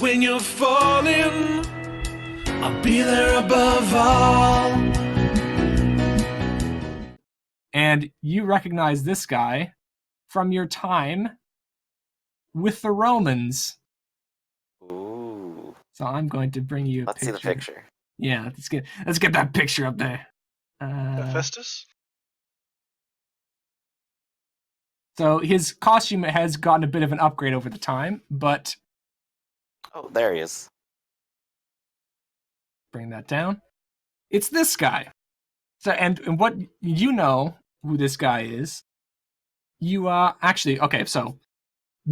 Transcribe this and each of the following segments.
When you're falling, I'll be there above all. And you recognize this guy from your time with the Romans. Ooh. So I'm going to bring you a Let's picture. see the picture. Yeah, let's get that picture up there. Hephaestus? So his costume has gotten a bit of an upgrade over the time, but Oh, there he is. bring that down. It's this guy. So and what you know who this guy is. You actually okay, so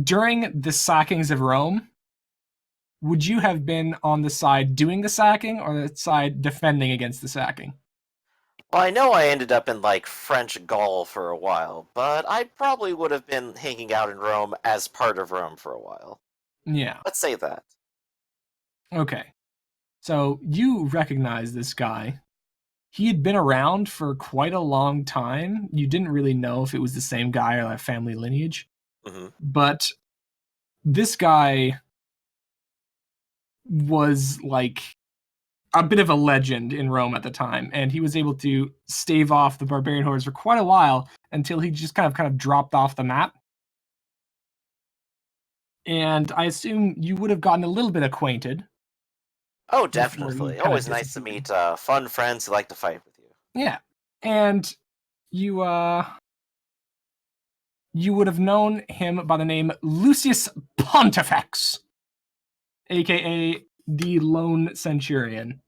during the sackings of Rome, would you have been on the side doing the sacking or the side defending against the sacking? Well, I know I ended up in, like, French Gaul for a while, but I probably would have been hanging out in Rome as part of Rome for a while. Yeah. Let's say that. Okay. So you recognize this guy. He had been around for quite a long time. You didn't really know if it was the same guy or a family lineage. Mm-hmm. But this guy was like a bit of a legend in Rome at the time, and he was able to stave off the barbarian hordes for quite a while until he just kind of dropped off the map. And I assume you would have gotten a little bit acquainted. Oh, before you definitely. kinda Always nice to disappeared. meet fun friends who like to fight with you. Yeah. And you would have known him by the name Lucius Pontifex, aka the Lone Centurion.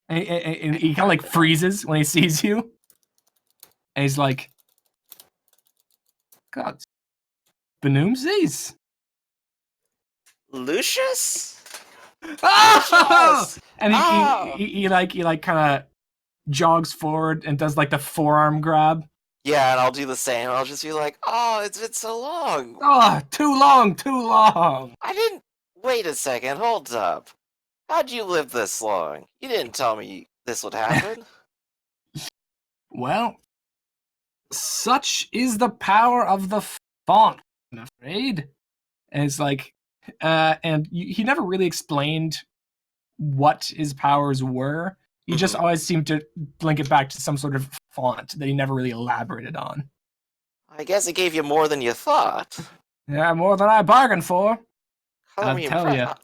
And he kind of like freezes when he sees you. And he's like, God, Benumzes? Lucius? Oh! Lucius! And Oh! he kind of jogs forward and does like the forearm grab. Yeah, and I'll do the same. I'll just be like, oh, it's been so long. Oh, too long. I didn't... Wait a second, hold up. How'd you live this long? You didn't tell me this would happen. Well, such is the power of the font, I'm afraid. And it's like, and he never really explained what his powers were. He just always seemed to link it back to some sort of font that he never really elaborated on. I guess it gave you more than you thought. Yeah, more than I bargained for. Color I'll me tell you. impressed.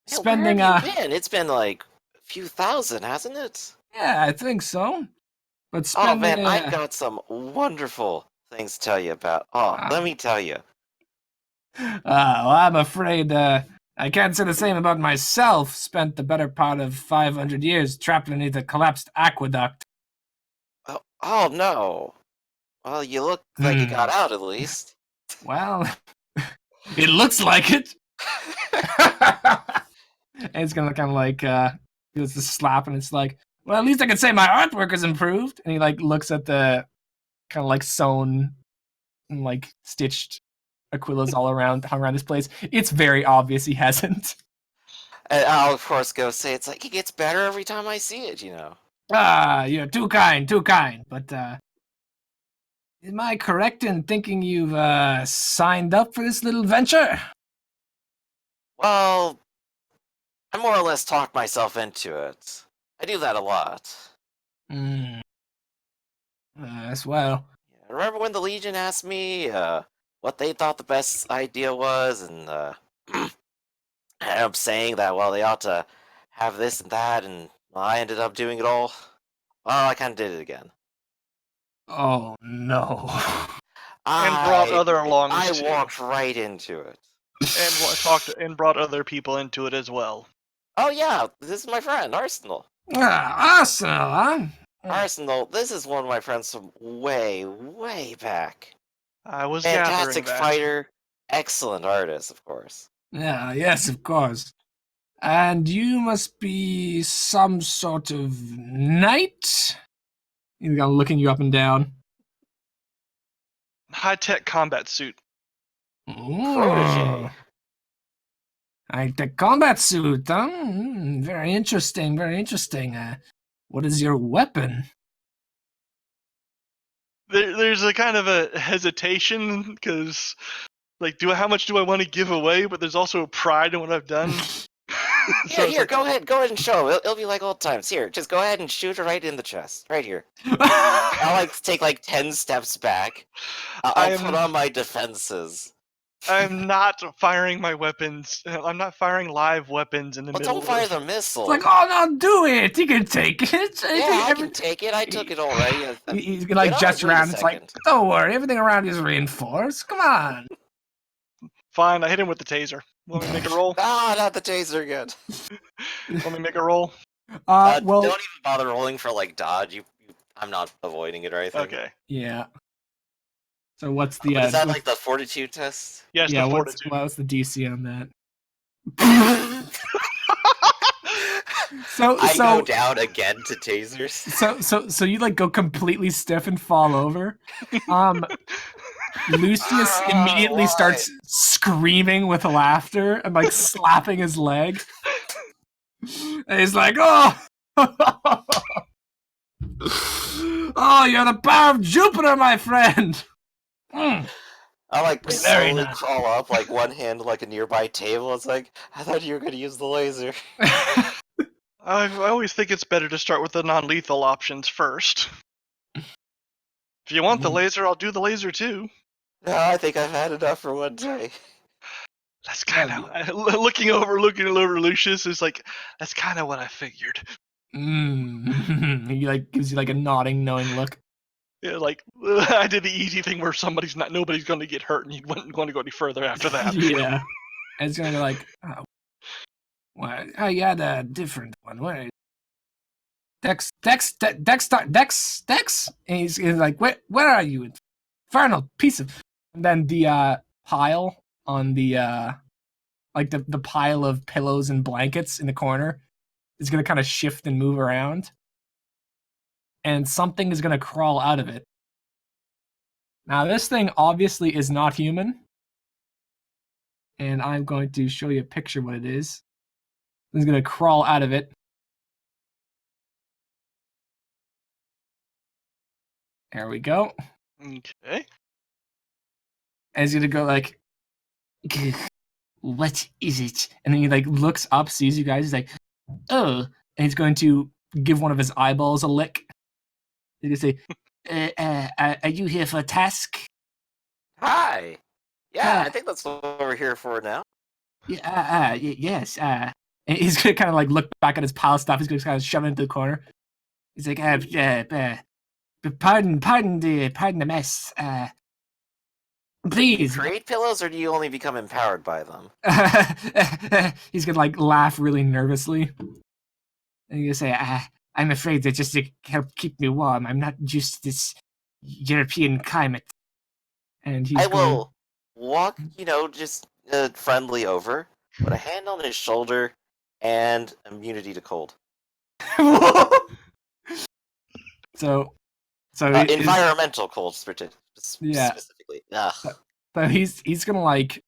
Spending, where have you been? It's been like a few thousand, hasn't it? Yeah, I think so. But Oh spending, man, I've got some wonderful things to tell you about. Oh, let me tell you. well, I'm afraid I can't say the same about myself. Spent the better part of 500 years trapped beneath a collapsed aqueduct. Oh no. Well, you look like you got out at least. Well, it looks like it. And it's gonna kind of like feels the slap, and it's like, well, at least I can say my artwork is improved. And he like looks at the kind of like sewn and like stitched Aquilas all around hung around this place. It's very obvious he hasn't. And I'll of course go say it's like it gets better every time I see it, you know. You're too kind. But am I correct in thinking you've signed up for this little venture? Well, I more or less talked myself into it. I do that a lot. As well. Remember when the Legion asked me what they thought the best idea was, and I ended up saying that, well, they ought to have this and that, and I ended up doing it all. Well, I kind of did it again. Oh, no. And brought other along I too. walked right into it. And brought other people into it as well. Oh yeah, this is my friend, Arsenal. Arsenal, huh? Arsenal, this is one of my friends from way, way back. I was Fantastic gathering that. fighter, excellent artist, of course. Yeah, yes, of course. And you must be some sort of knight? He's kind of looking you up and down. High-tech combat suit. Protege. High-tech combat suit, huh? Very interesting, very interesting. What is your weapon? There's a kind of a hesitation, because Like, how much do I want to give away? But there's also pride in what I've done. Yeah, it's here, like, go ahead and show him. It'll be like old times. Here, just go ahead and shoot her right in the chest, right here. I'll like take like 10 steps back. I'll put on my defenses. I'm not firing my weapons. I'm not firing live weapons in the But middle. don't fire of... the missile. It's like, oh no, do it! You can take it. Yeah, I can take it. I took it already. He's gonna like gesture around. It's like, don't worry, everything around you is reinforced. Come on. Fine, I hit him with the taser. Want me to make a roll? Ah, not the taser again. Want me to make a roll? Well, don't even bother rolling for like dodge. I'm not avoiding it or anything. Okay. yeah. So what's the? Is that like the fortitude test? Yes, yeah. the What's the DC on that? So I go down again to tasers. So you like go completely stiff and fall over. Lucius immediately starts screaming with laughter and like slapping his leg. And he's like, "Oh, oh, you're the power of Jupiter, my friend." Mm. I like Very slowly nice. crawl up, like one hand like a nearby table. It's like, I thought you were gonna use the laser. I always think it's better to start with the non-lethal options first. If you want the laser, I'll do the laser too. No, I think I've had enough for one day. That's kind of looking over Lucius is like, that's kind of what I figured. He like gives you like a nodding, knowing look. Yeah, like I did the easy thing where nobody's going to get hurt, and you wouldn't want to go any further after that. Yeah, and it's gonna be like, oh, well, I had a different one. Where? Dex, and he's like, where are you? Infernal piece of. And then the pile on the like the pile of pillows and blankets in the corner is gonna kind of shift and move around, and something is gonna crawl out of it. Now this thing obviously is not human, and I'm going to show you a picture of what it is. It's gonna crawl out of it. There we go. Okay. And he's gonna go like, what is it? And then he like looks up, sees you guys, he's like, oh, and he's going to give one of his eyeballs a lick. He's gonna say, are you here for a task? Hi. Yeah, I think that's what we're here for now. Yeah, yes. And he's gonna kind of like look back at his pile of stuff. He's gonna kind of shove it into the corner. He's like, pardon the mess. Please. Do you create pillows, or do you only become empowered by them? He's gonna like laugh really nervously. And you say, I'm afraid that just to help keep me warm. I'm not used to this European climate. And he's will walk, just friendly over, put a hand on his shoulder, and immunity to cold. So environmental cold, yeah. specifically. Ugh. So he's gonna like,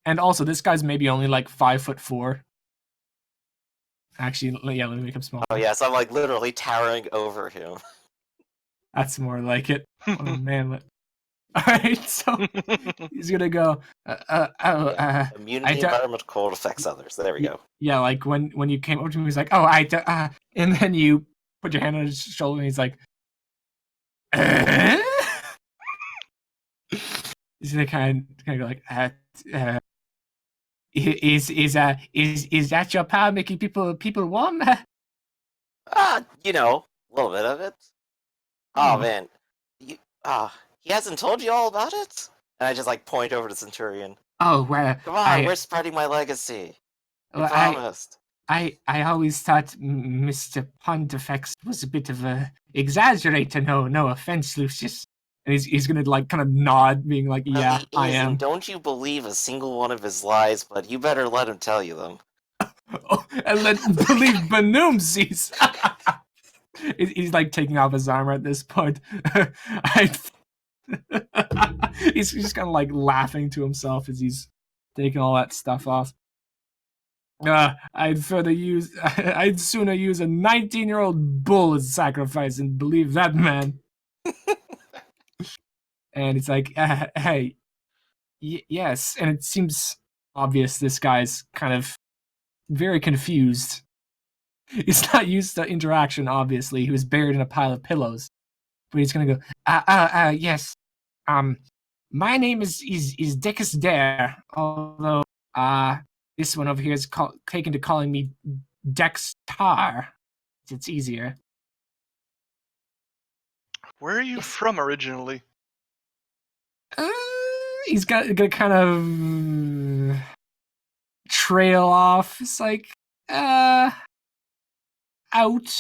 and also this guy's maybe only like 5'4". Actually, yeah, let me make him smaller. Oh yes, I'm like literally towering over him. That's more like it. Oh man. Alright, so he's gonna go, immunity environmental cold affects others. There we go. Yeah, like when you came over to him, he's like, oh, and then you put your hand on his shoulder and he's like, he's gonna kind of go like, is that your power making people warm? A little bit of it. Oh man, he hasn't told you all about it? And I just like point over to Centurion. Oh well, come on, we're spreading my legacy. I promised. I always thought Mr. Pontifex was a bit of a exaggerator. No offense, Lucius. And he's gonna like kind of nod, being like, yeah, I am. Don't you believe a single one of his lies, but you better let him tell you them. Oh, and believe Banumsies. He's like taking off his armor at this point. He's just kind of like laughing to himself as he's taking all that stuff off. I'd sooner use a 19-year-old bull as sacrifice and believe that man. And it's like, hey, Yes, and it seems obvious this guy's kind of very confused. He's not used to interaction, obviously. He was buried in a pile of pillows. But he's gonna go, yes. My name is Decus Dare, although, this one over here is taken to calling me Dextar. It's easier. Where are you from originally? He's gonna kind of trail off. It's like, out,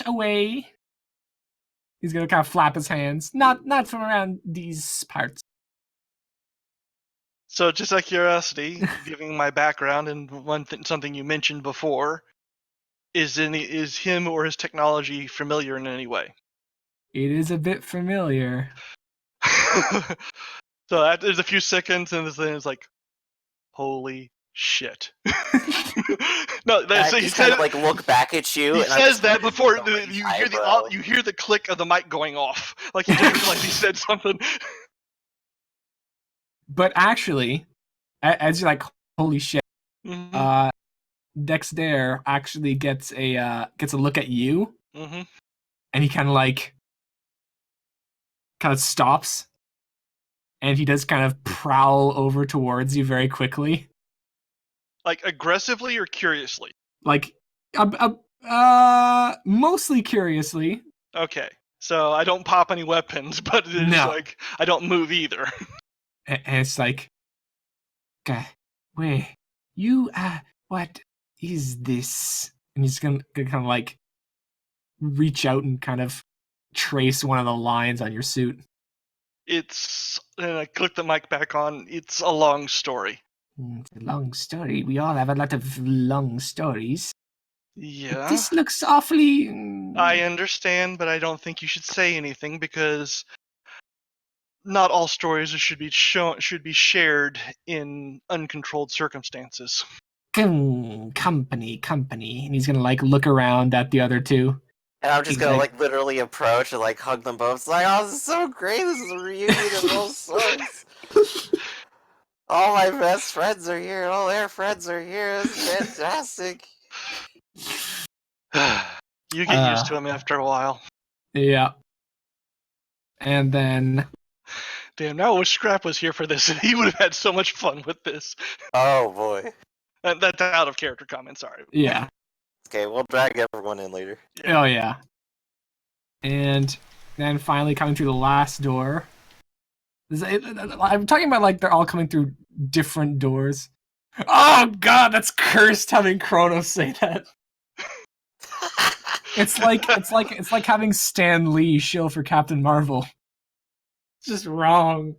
away. He's gonna kind of flap his hands. Not from around these parts. So, just out of curiosity, giving my background and something you mentioned before, is him or his technology familiar in any way? It is a bit familiar. So there's a few seconds, and then it's like, holy shit. No, I he just said kind of like look back at you. he and I'm says just that like, before over his you hear eyebrow. you hear the click of the mic going off, like he just realized he said something. But actually, as you're like, holy shit, Mm-hmm. Dex Dare actually gets a look at you, Mm-hmm. and he kind of stops, and he does kind of prowl over towards you very quickly, Like aggressively or curiously? like, mostly curiously. Okay. So I don't pop any weapons, but it is No. like I don't move either. And it's like, okay, wait, you, what is this? And he's gonna kind of like reach out and kind of trace one of the lines on your suit. And I click the mic back on. It's a long story. It's a long story. We all have a lot of long stories. Yeah. This looks awfully. I understand, but I don't think you should say anything because not all stories should be shared in uncontrolled circumstances. Company, and he's gonna like look around at the other two. And I'm just He's gonna like- like literally approach and like hug them both. It's like, oh, this is so great. This is a reunion of old sorts. All my best friends are here. All their friends are here. This is fantastic. You get used to him after a while. Yeah. And then Damn, now I wish Scrap was here for this, and he would have had so much fun with this. Oh boy. That's out of character comment, sorry. yeah. Okay, we'll drag everyone in later. Oh yeah. And then finally coming through the last door. I'm talking about like they're all coming through different doors. Oh god, that's cursed having Kronos say that. It's like having Stan Lee shill for Captain Marvel. It's just wrong.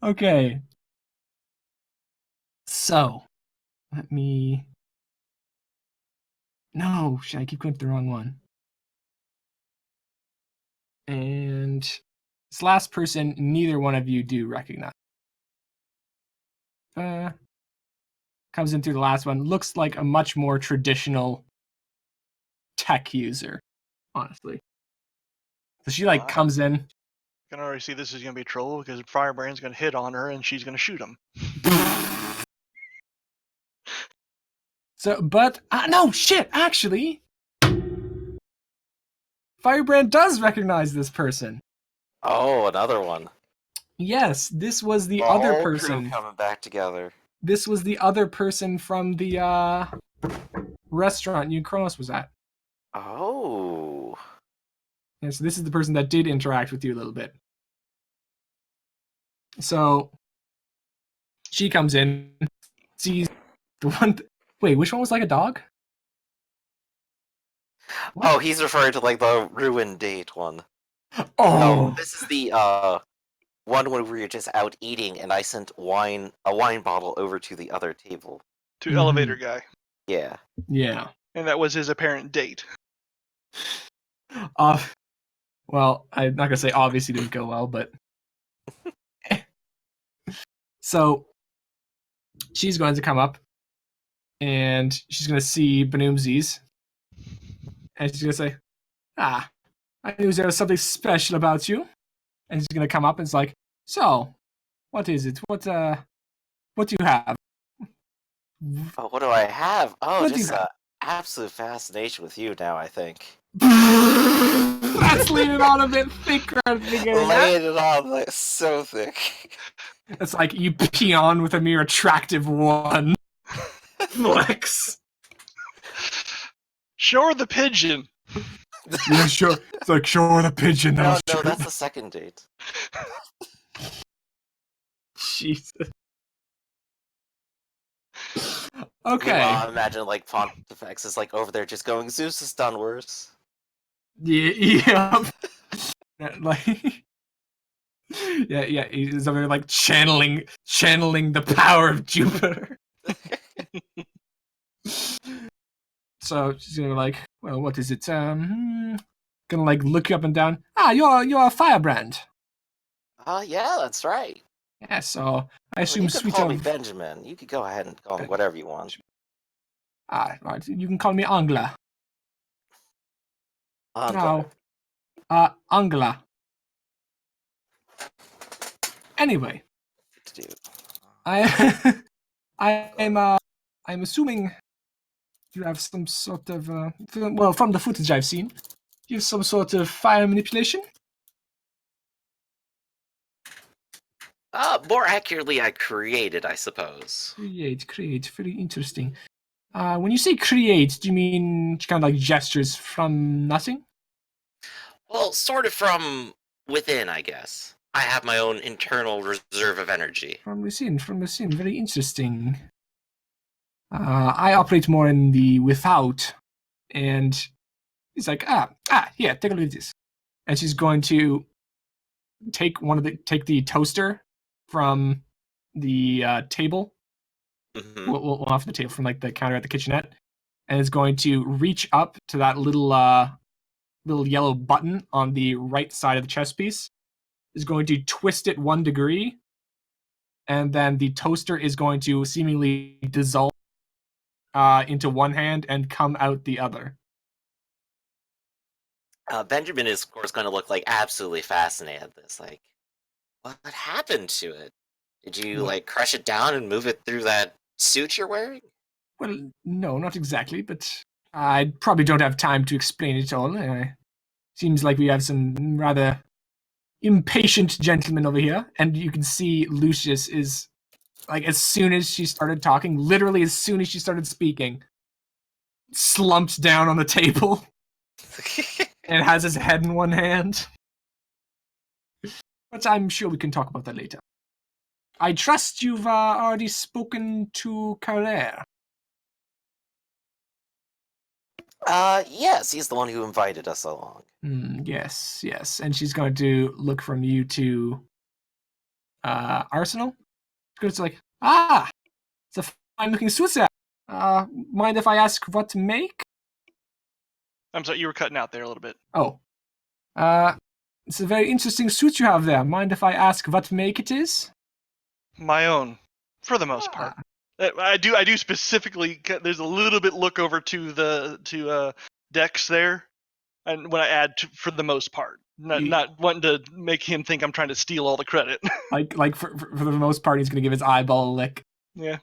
Okay. So, let me. No, shit, I keep going to the wrong one. And this last person, neither one of you do recognize. Comes in through the last one. Looks like a much more traditional tech user, honestly. So she like comes in. I can already see this is going to be trouble because Firebrand's going to hit on her and she's going to shoot him. So, but no shit. Actually, Firebrand does recognize this person. Oh, another one. Yes, this was the whole other crew person. coming back together. This was the other person from the restaurant you and Kronos was at. Oh. And so this is the person that did interact with you a little bit. So she comes in, sees the one. Wait, which one was like a dog? Oh, he's referring to like the ruined date one. Oh, No, this is the one when we were just out eating, and I sent a wine bottle over to the other table. To Mhm. elevator guy. Yeah. yeah. And that was his apparent date. Well, I'm not gonna say obviously didn't go well, but so she's going to come up, and she's gonna see Banoomsies, and she's gonna say, "Ah, I knew there was something special about you." And she's gonna come up and it's like, "So, What is it? What do you have? Oh, what do I have? Oh, What do you just have? absolute fascination with you now, I think. Let's lean it on a bit thicker at the beginning. Laying it on like so thick. It's like you peon with a mere attractive one. Flex. Show her the pigeon. Yeah, sure. It's like, show her the pigeon. No, That'll no, that's the second date. Jesus. Meanwhile, Okay. I imagine like Pontifex is like over there just going, Zeus has done worse. Yeah. Like. Yeah. He's over there like channeling the power of Jupiter. So she's gonna like, well, what is it? Gonna like look you up and down. Ah, you're a firebrand. Yeah, that's right. Yeah. So I Well, assume you could sweet call me of. Benjamin. You could go ahead and call me whatever you want. Ah, right. You can call me Angla. Angela. No. Angla. Anyway, Dude. I'm assuming you have some sort of well, from the footage I've seen, you have some sort of fire manipulation. More accurately, I created, I suppose. Create. Very interesting. When you say create, do you mean kind of like gestures from nothing? Well, sort of from within, I guess. I have my own internal reserve of energy. From within. Very interesting. I operate more in the without, and he's like, here, take a look at this. And she's going to take the toaster from the table, Mm-hmm. well, off the table from like the counter at the kitchenette, and is going to reach up to that little yellow button on the right side of the chess piece. Is going to twist it 1 degree, and then the toaster is going to seemingly dissolve into one hand and come out the other. Benjamin is, of course, going to look like absolutely fascinated at this. Like, what happened to it? Did you What? like crush it down and move it through that suit you're wearing? Well, no, not exactly, but I probably don't have time to explain it all. Seems like we have some rather impatient gentlemen over here, and you can see Lucius is like, as soon as she started talking, literally as soon as she started speaking, slumped down on the table and has his head in one hand. But I'm sure we can talk about that later. I trust you've already spoken to Carrere. Yes, he's the one who invited us along. Yes. And she's going to look from you to Arsenal. It's like, it's a fine-looking suit set. Mind if I ask what make? I'm sorry, you were cutting out there a little bit. Oh. It's a very interesting suit you have there. Mind if I ask what make it is? My own, for the most part. I do specifically. There's a little bit look over to Dex there, and when I add for the most part, not wanting to make him think I'm trying to steal all the credit. like for the most part, he's gonna give his eyeball a lick. Yeah.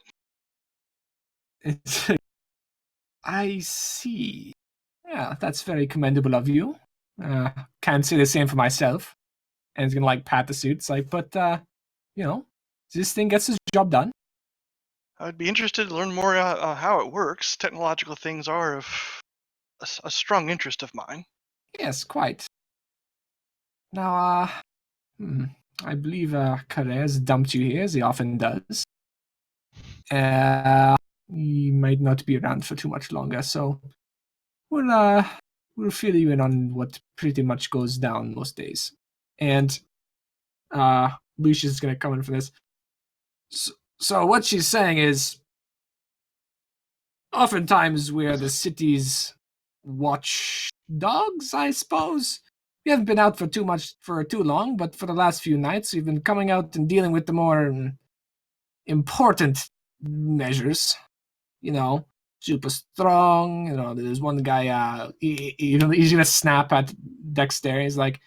It's like, I see. Yeah, that's very commendable of you. Can't say the same for myself. And he's gonna like pat the suit. It's like, but this thing gets his job done. I'd be interested to learn more how it works. Technological things are of a strong interest of mine. Yes, quite. Now, I believe Carrer's dumped you here, as he often does. He might not be around for too much longer, so we'll fill you in on what pretty much goes down most days. And Lucius is going to come in for this. So what she's saying is, oftentimes we're the city's watchdogs, I suppose. We haven't been out for too long, but for the last few nights, we've been coming out and dealing with the more important measures. Super strong. There's one guy. He's gonna snap at Dex there. He's like,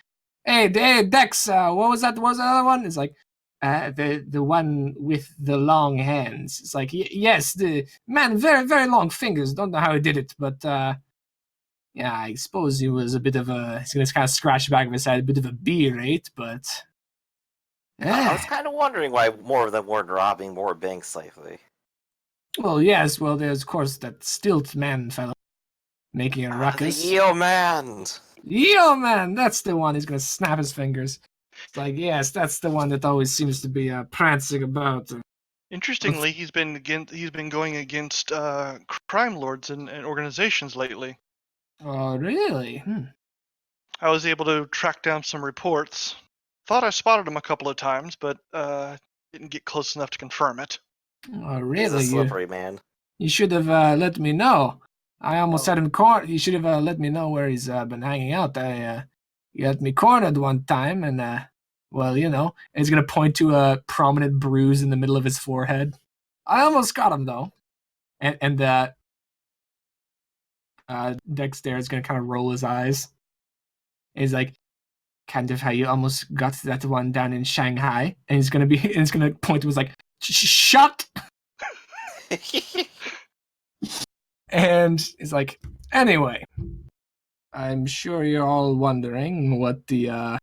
"Hey, Dex, what was that? What was the other one?" It's like, the one with the long hands. It's like, yes, the man, very, very long fingers. Don't know how he did it, but yeah, I suppose he was a bit of a, he's going to kind of scratch the back of his head, a bit of a B-rate, but... I was kind of wondering why more of them weren't robbing more banks lately. Well, yes, well, there's, of course, that stilt man fellow making a The ruckus. Eo Man! Yo, man, that's the one. He's going to snap his fingers. It's like, yes, that's the one that always seems to be prancing about. Interestingly, he's been going against crime lords and organizations lately. Oh, really? I was able to track down some reports. Thought I spotted him a couple of times, but didn't get close enough to confirm it. Oh, He's a really? slippery man. You should have let me know. I almost had him cornered. You should have let me know where he's been hanging out. You had me cornered one time, and well, you know, and he's gonna point to a prominent bruise in the middle of his forehead. I almost got him though, and Dexter is gonna kind of roll his eyes. He's like, kind of how you almost got that one down in Shanghai, and he's gonna point to his like, shut. And he's like, anyway, I'm sure you're all wondering what the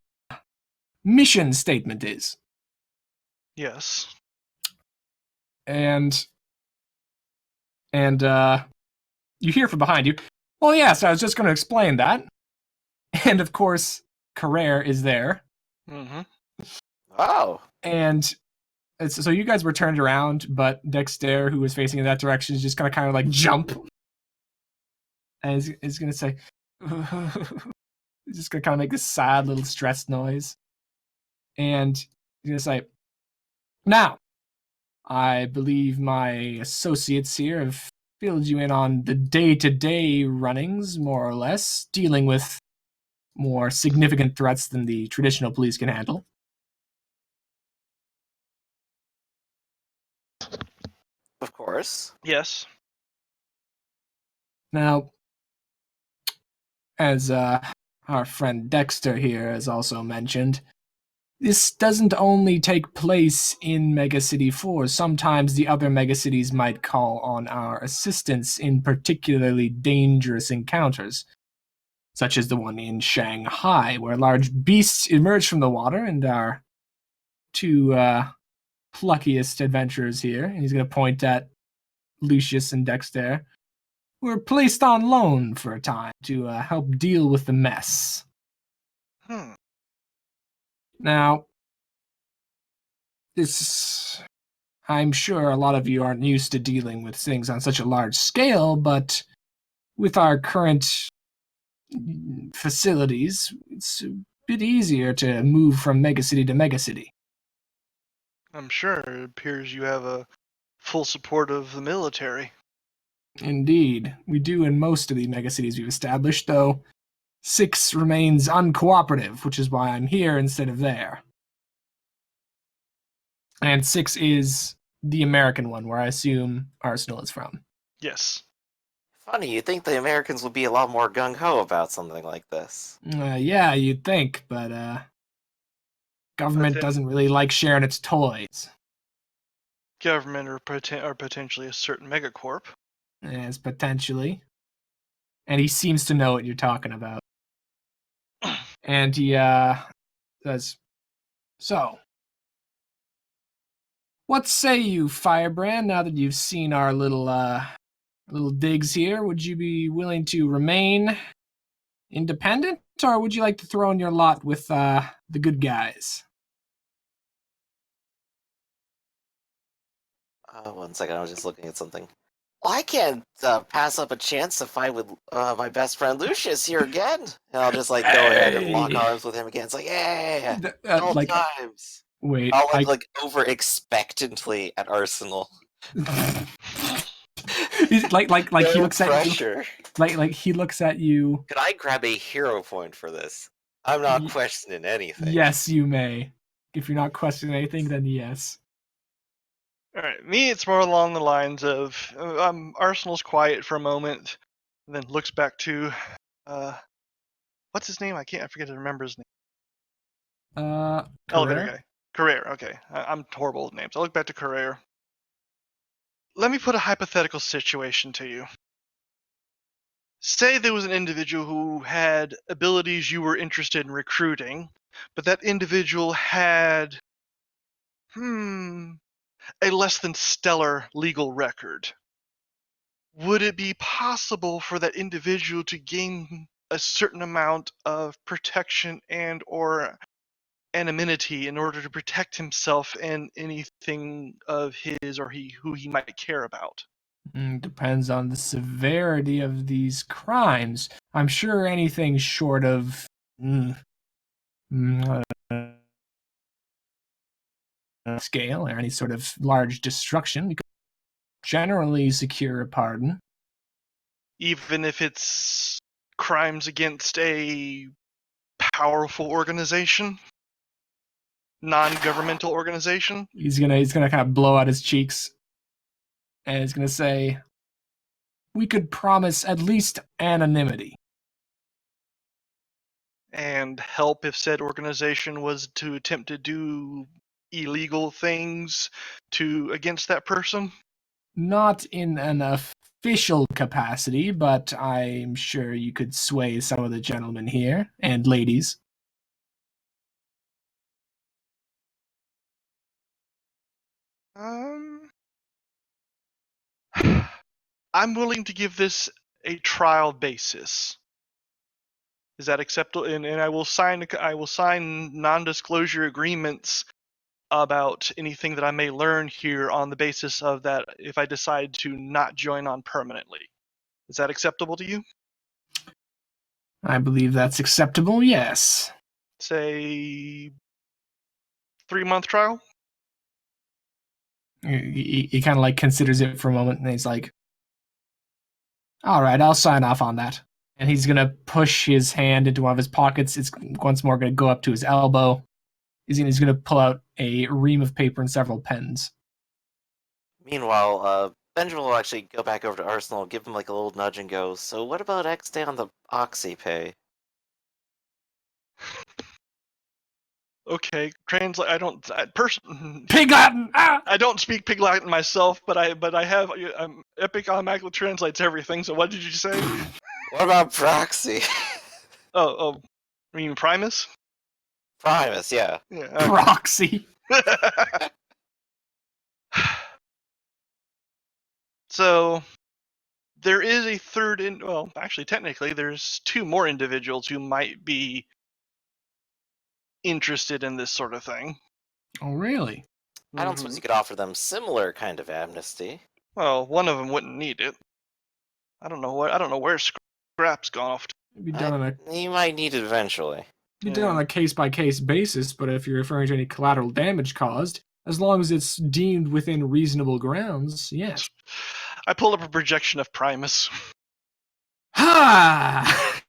mission statement is. Yes. And you hear from behind you, well, yes, I was just going to explain that. And of course, Carrere is there. Mm-hmm. Oh. And so you guys were turned around, but Dexter, who was facing in that direction, is just going to kind of like jump. And he's going to say, he's just going to kind of make this sad little stressed noise. And he's going to say, now, I believe my associates here have filled you in on the day-to-day runnings, more or less, dealing with more significant threats than the traditional police can handle. Of course. Yes. Now, as our friend Dexter here has also mentioned, this doesn't only take place in Megacity 4. Sometimes the other megacities might call on our assistance in particularly dangerous encounters, such as the one in Shanghai, where large beasts emerge from the water, and our two pluckiest adventurers here, and he's going to point at Lucius and Dexter, were placed on loan for a time to help deal with the mess. Now, I'm sure a lot of you aren't used to dealing with things on such a large scale, but with our current facilities, it's a bit easier to move from megacity to megacity. I'm sure it appears you have a full support of the military. Indeed, we do in most of the megacities we've established, though 6 remains uncooperative, which is why I'm here instead of there. And 6 is the American one, where I assume Arsenal is from. Yes. Funny, you'd think the Americans would be a lot more gung-ho about something like this. Yeah, you'd think, but government doesn't really like sharing its toys. Government or potentially a certain megacorp. Yes, potentially. And he seems to know what you're talking about. And he says, so, what say you, Firebrand, now that you've seen our little digs here? Would you be willing to remain independent, or would you like to throw in your lot with the good guys? 1 second, I was just looking at something. Well, I can't pass up a chance to fight with my best friend Lucius here again. And I'll just like go ahead and lock arms with him again. It's like, yeah, all like, times. Wait, I'll like over expectantly at Arsenal. like No he looks pressure. at you. Like he looks at you. Could I grab a hero point for this? I'm not questioning anything. Yes, you may. If you're not questioning anything, then yes. All right, me, it's more along the lines of Arsenal's quiet for a moment, and then looks back to what's his name? I forget to remember his name. Elevator Carrere? guy. Carrere, okay. I'm horrible with names. I'll look back to Carrere. Let me put a hypothetical situation to you. Say there was an individual who had abilities you were interested in recruiting, but that individual had, a less than stellar legal record. Would it be possible for that individual to gain a certain amount of protection and or anonymity in order to protect himself and anything of his or who he might care about? Depends on the severity of these crimes. I'm sure anything short of mm, scale or any sort of large destruction, we could generally secure a pardon. Even if it's crimes against a powerful organization, non-governmental organization? He's gonna kind of blow out his cheeks, and he's gonna say, "We could promise at least anonymity." And help if said organization was to attempt to do illegal things against that person? Not in an official capacity, but I'm sure you could sway some of the gentlemen here and ladies. Um, I'm willing to give this a trial basis. Is that acceptable? And I will sign non-disclosure agreements about anything that I may learn here on the basis of that if I decide to not join on permanently. Is that acceptable to you? I believe that's acceptable, yes. Say 3-month trial? He kind of like considers it for a moment, and he's like, "All right, I'll sign off on that." And he's gonna push his hand into one of his pockets. It's once more gonna go up to his elbow. He's gonna pull out a ream of paper and several pens. Meanwhile, Benjamin will actually go back over to Arsenal, give him like a little nudge, and go, "So what about X Day on the Oxy pay?" Okay, translate. Pig Latin! Ah! I don't speak Pig Latin myself, but I have Epic automatically translates everything. So what did you say? What about Proxy? Oh, I mean Primus? Primus, yeah. Yeah. Proxy. So there is a third well, actually technically there's 2 more individuals who might be interested in this sort of thing. Oh, really? I don't suppose you could offer them similar kind of amnesty. Well, one of them wouldn't need it. I don't know where Scrap's gone off to. It'd be done on a You might need it eventually. case-by-case basis, but if you're referring to any collateral damage caused, as long as it's deemed within reasonable grounds, yes. I pulled up a projection of Primus. Ha!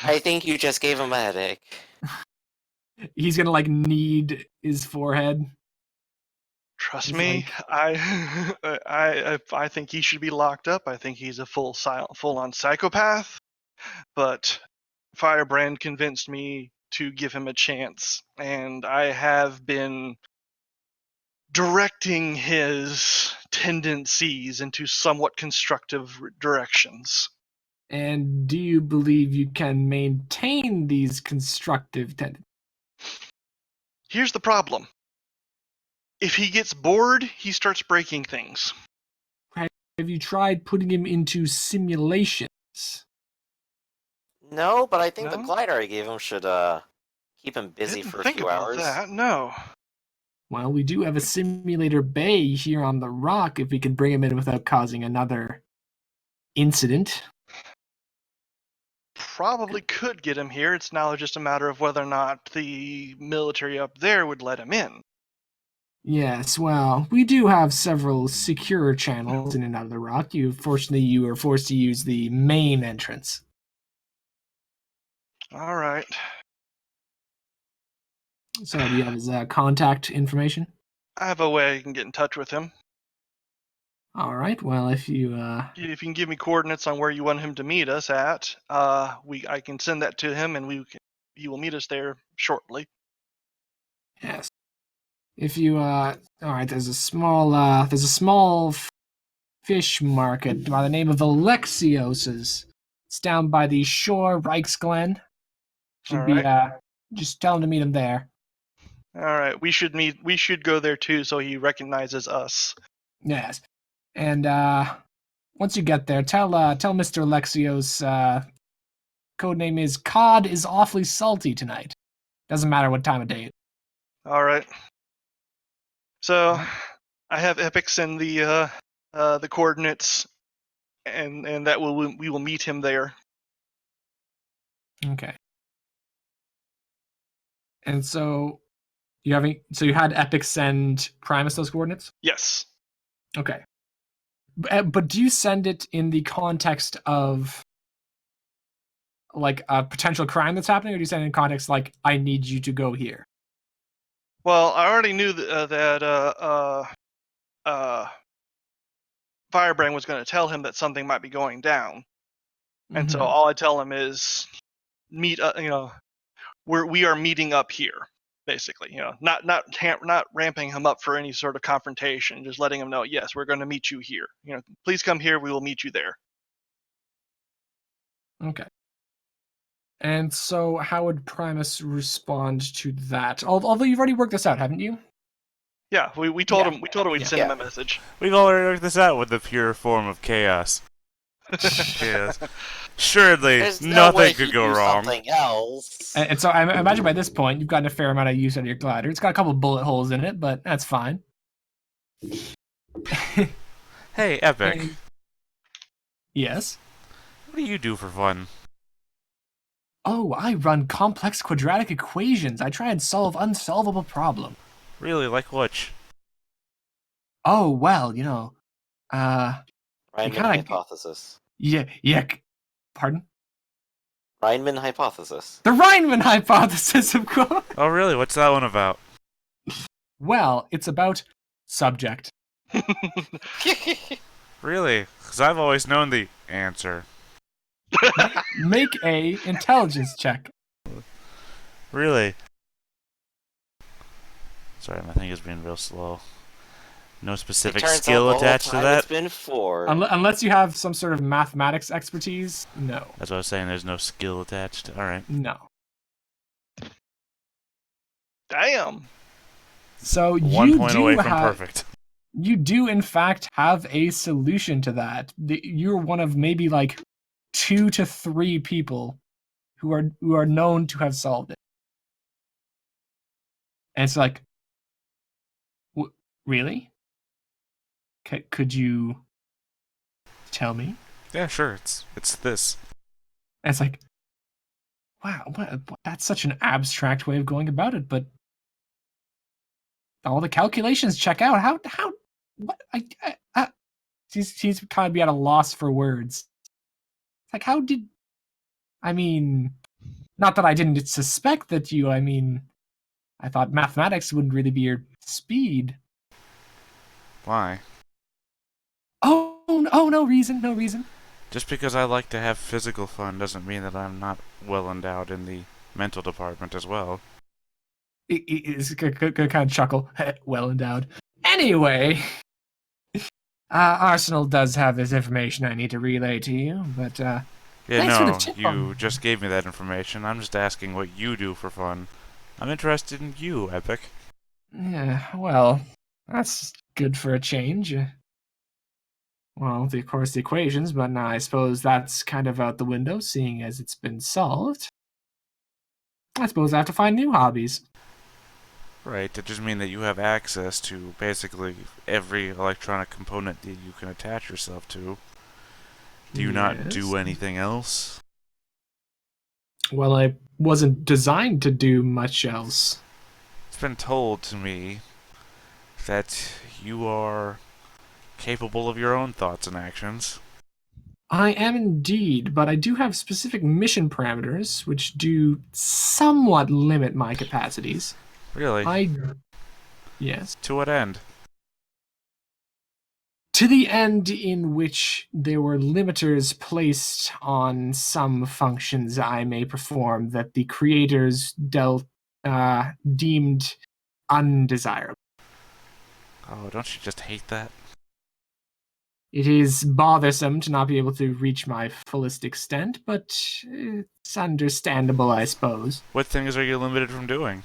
I think you just gave him a headache. He's gonna like knead his forehead. Trust He's me, I think he should be locked up. I think he's a full-on psychopath. But Firebrand convinced me to give him a chance, and I have been directing his tendencies into somewhat constructive directions. And do you believe you can maintain these constructive tendencies? Here's the problem. If he gets bored, he starts breaking things. Have you tried putting him into simulations? No, but I think the No? glider I gave him should keep him busy Didn't for a think few about hours. that. No. Well, we do have a simulator bay here on the rock if we can bring him in without causing another incident. Probably could get him here. It's now just a matter of whether or not the military up there would let him in. Yes, well, we do have several secure channels in and out of the rock. Fortunately, you were forced to use the main entrance. All right. So, do you have his contact information? I have a way I can get in touch with him. All right. Well, if you If you can give me coordinates on where you want him to meet us at, I can send that to him, and he will meet us there shortly. Yes. If you all right, there's a small fish market by the name of Alexios's. It's down by the shore, Reichsglen. Should All be right. just tell him to meet him there. All right. We should go there too, so he recognizes us. Yes. And once you get there, tell Mr. Alexios code name is Cod is awfully salty tonight. Doesn't matter what time of day. All right. So I have Epic send the coordinates, and that we will meet him there. Okay. And so you had Epic send Primus those coordinates? Yes. Okay. But do you send it in the context of like a potential crime that's happening, or do you send it in context like I need you to go here? Well, I already knew that Firebrand was going to tell him that something might be going down, and so all I tell him is meet. We are meeting up here, basically. Not ramping him up for any sort of confrontation, just letting him know, yes, we're going to meet you here. Please come here. We will meet you there. Okay. And so how would Primus respond to that? Although you've already worked this out, haven't you? Yeah, we told him we'd Yeah. send him a message. We've already worked this out with the pure form of chaos. Yes. Surely There's no way nothing he'd could go do wrong. Something else. And so I imagine by this point you've gotten a fair amount of use out of your glider. It's got a couple bullet holes in it, but that's fine. Hey, Epic. Yes? What do you do for fun? Oh, I run complex quadratic equations. I try and solve unsolvable problems. Really, like which? Oh, well, Reinman kinda- hypothesis. yeah, pardon? Reinman hypothesis. The Reinman hypothesis, of course. Oh, really? What's that one about? Well, it's about subject. Really? Because I've always known the answer. Make a intelligence check. Really? Sorry, my thing is being real slow. No specific skill attached to that? It's been 4. Unless you have some sort of mathematics expertise, no. That's what I was saying, there's no skill attached. Alright. No. Damn. So 1 point away from perfect. You do, in fact, have a solution to that. You're one of maybe like 2 to 3 people who are known to have solved it. And it's like, really? Could you tell me? Yeah, sure. It's this. And it's like, wow, that's such an abstract way of going about it, but all the calculations check out. How what he's kind of be at a loss for words. Like, how did, I mean, not that I didn't suspect that you, I thought mathematics wouldn't really be your speed. Why? Oh, no reason. Just because I like to have physical fun doesn't mean that I'm not well endowed in the mental department as well. It's good kind of chuckle. Well endowed. Anyway, Arsenal does have this information I need to relay to you, but Yeah, thanks for the no, tip you on- just gave me that information. I'm just asking what you do for fun. I'm interested in you, Epic. Yeah, well, that's good for a change. Well, of course, the equations, but I suppose that's kind of out the window, seeing as it's been solved. I suppose I have to find new hobbies. Right, it just means that you have access to basically every electronic component that you can attach yourself to. Do you not do Yes. anything else? Well, I wasn't designed to do much else. It's been told to me that you are capable of your own thoughts and actions. I am indeed, but I do have specific mission parameters which do somewhat limit my capacities. Really? Yes. To what end? To the end in which there were limiters placed on some functions I may perform that the creators deemed undesirable. Oh, don't you just hate that? It is bothersome to not be able to reach my fullest extent, but it's understandable, I suppose. What things are you limited from doing?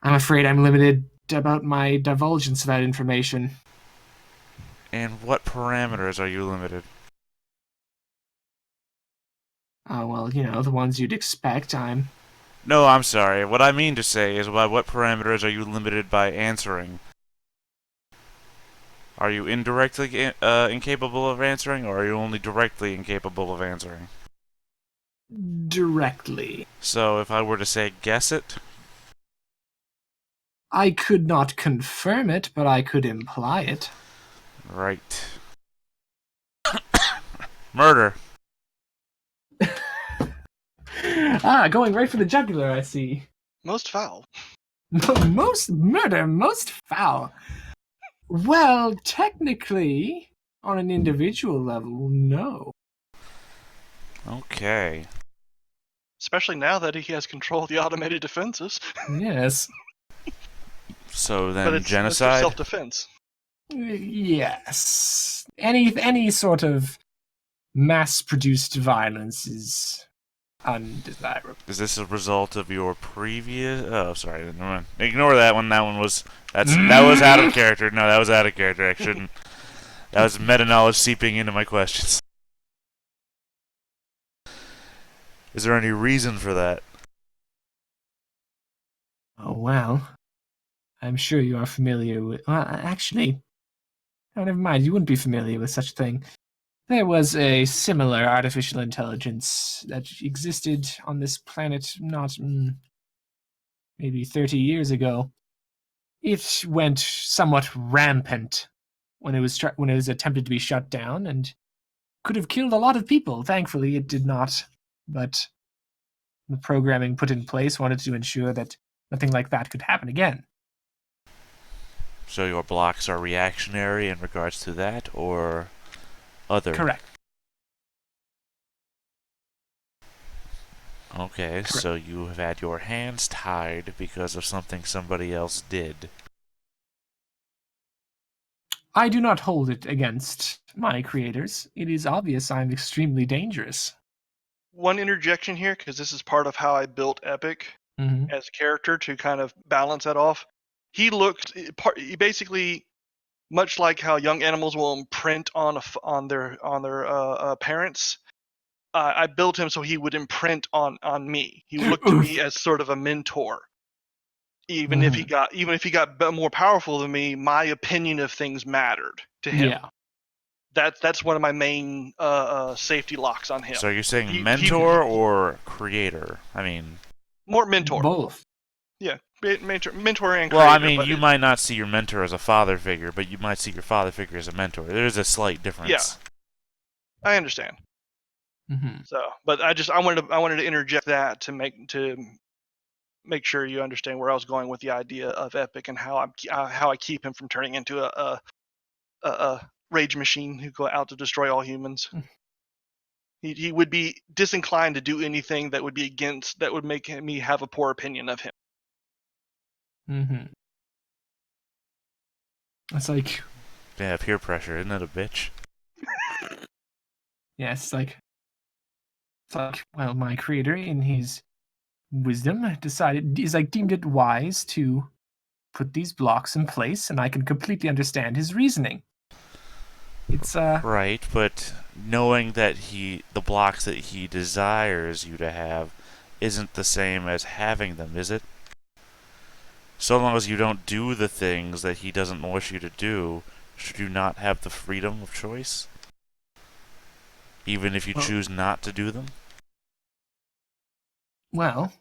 I'm afraid I'm limited about my divulgence of that information. And what parameters are you limited? Well, the ones you'd expect. No, I'm sorry. What I mean to say is by what parameters are you limited by answering? Are you indirectly incapable of answering, or are you only directly incapable of answering? Directly. So if I were to say guess it? I could not confirm it, but I could imply it. Right. Murder. Going right for the jugular, I see. Most foul. Most murder, most foul. Well, technically, on an individual level, no. Okay. Especially now that he has control of the automated defenses. Yes. So But then it's genocide? self-defense. Yes. Any sort of mass-produced violence is undesirable. Is this a result of your previous... Oh, sorry. Never mind. Ignore that one. That was out of character. No, that was out of character. I shouldn't... That was meta-knowledge seeping into my questions. Is there any reason for that? Oh, well. I'm sure you are familiar with... Well, actually... Oh, never mind. You wouldn't be familiar with such a thing. There was a similar artificial intelligence that existed on this planet not... maybe 30 years ago. It went somewhat rampant when it was attempted to be shut down, and could have killed a lot of people. Thankfully, it did not. But the programming put in place wanted to ensure that nothing like that could happen again. So your blocks are reactionary in regards to that, or other? Correct. Okay, Correct. so you have had your hands tied because of something somebody else did. I do not hold it against my creators. It is obvious I'm extremely dangerous. One interjection here, because this is part of how I built Epic Mm-hmm. as a character to kind of balance that off. He basically, much like how young animals will imprint on their parents. I built him so he would imprint on me. He would look to me as sort of a mentor. Even if he got more powerful than me, my opinion of things mattered to him. Yeah. That's one of my main safety locks on him. So you're saying mentor or creator? I mean... More mentor. Both. Yeah, mentor and creator. Well, I mean, you might not see your mentor as a father figure, but you might see your father figure as a mentor. There is a slight difference. Yeah, I understand. Mm-hmm. So, but I wanted to interject that to make sure you understand where I was going with the idea of Epic and how I keep him from turning into a rage machine who go out to destroy all humans. He would be disinclined to do anything that would make me have a poor opinion of him. Mm-hmm. It's like... Yeah, peer pressure, isn't it a bitch? Yeah, it's like, well, my creator, in his wisdom, deemed it wise to put these blocks in place, and I can completely understand his reasoning. It's, Right, but knowing that the blocks that he desires you to have isn't the same as having them, is it? So long as you don't do the things that he doesn't wish you to do, should you not have the freedom of choice? Even if you choose not to do them? Well,